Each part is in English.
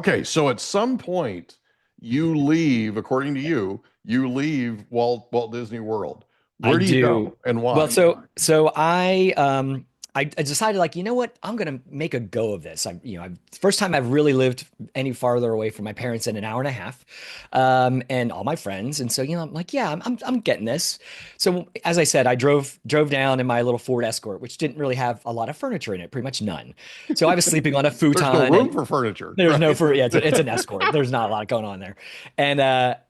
Okay, so at some point you leave, according to you, you leave Walt Disney World. I Where do you do. go and Well, why? so I decided, like, you know what? I'm gonna make a go of this. First time I've really lived any farther away from my parents in an hour and a half, and all my friends. And so, I'm like, yeah, I'm getting this. So as I said, I drove down in my little Ford Escort, which didn't really have a lot of furniture in it, pretty much none. So I was sleeping on a There's no futon, room and for furniture, there's no right? for yeah, it's an Escort. There's not a lot going on there. And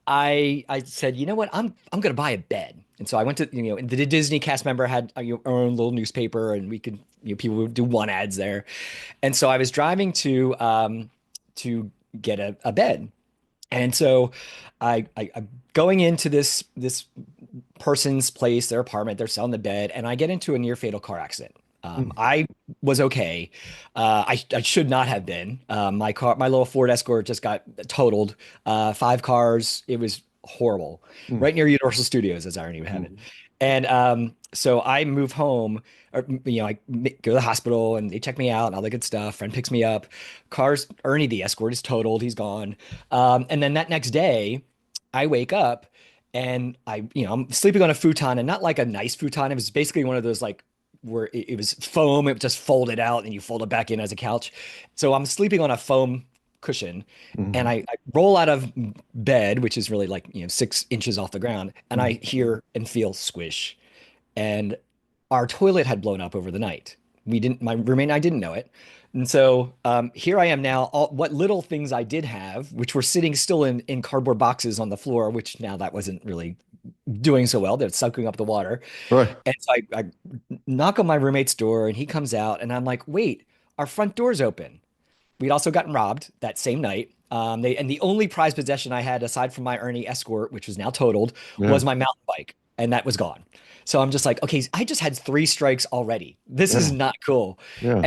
I said, you know what? I'm gonna buy a bed. And so I went to, the Disney cast member had our own little newspaper, and we could, people would do one ads there. And so I was driving to get a bed. And so I'm going into this person's place, their apartment, they're selling the bed, and I get into a near fatal car accident. I was okay. I should not have been. My little Ford Escort just got totaled. Five cars. It was horrible. Mm, Right near Universal Studios, as irony would have it. mm, And so I move home, or I go to the hospital and they check me out and all the good stuff. Friend picks me up. Ernie the Escort is totaled. He's gone. And then that next day, I wake up and I'm sleeping on a futon, and not like a nice futon. It was basically one of those, like, where it was foam. It just folded out and you fold it back in as a couch. So I'm sleeping on a foam cushion, and mm. I roll out of bed, which is really like, 6 inches off the ground, and I Mm. hear and feel squish. And our toilet had blown up over the night. My roommate and I didn't know it. And so here I am now, what little things I did have, which were sitting still in cardboard boxes on the floor, which now that wasn't really doing so well. They're soaking up the water. Right. And so I knock on my roommate's door, and he comes out, and I'm like, wait, our front door's open. We'd also gotten robbed that same night. And the only prized possession I had, aside from my Ernie Escort, which was now totaled, Yeah. was my mountain bike, and that was gone. So I'm just like, okay, I just had three strikes already. This is Yeah. not cool. Yeah.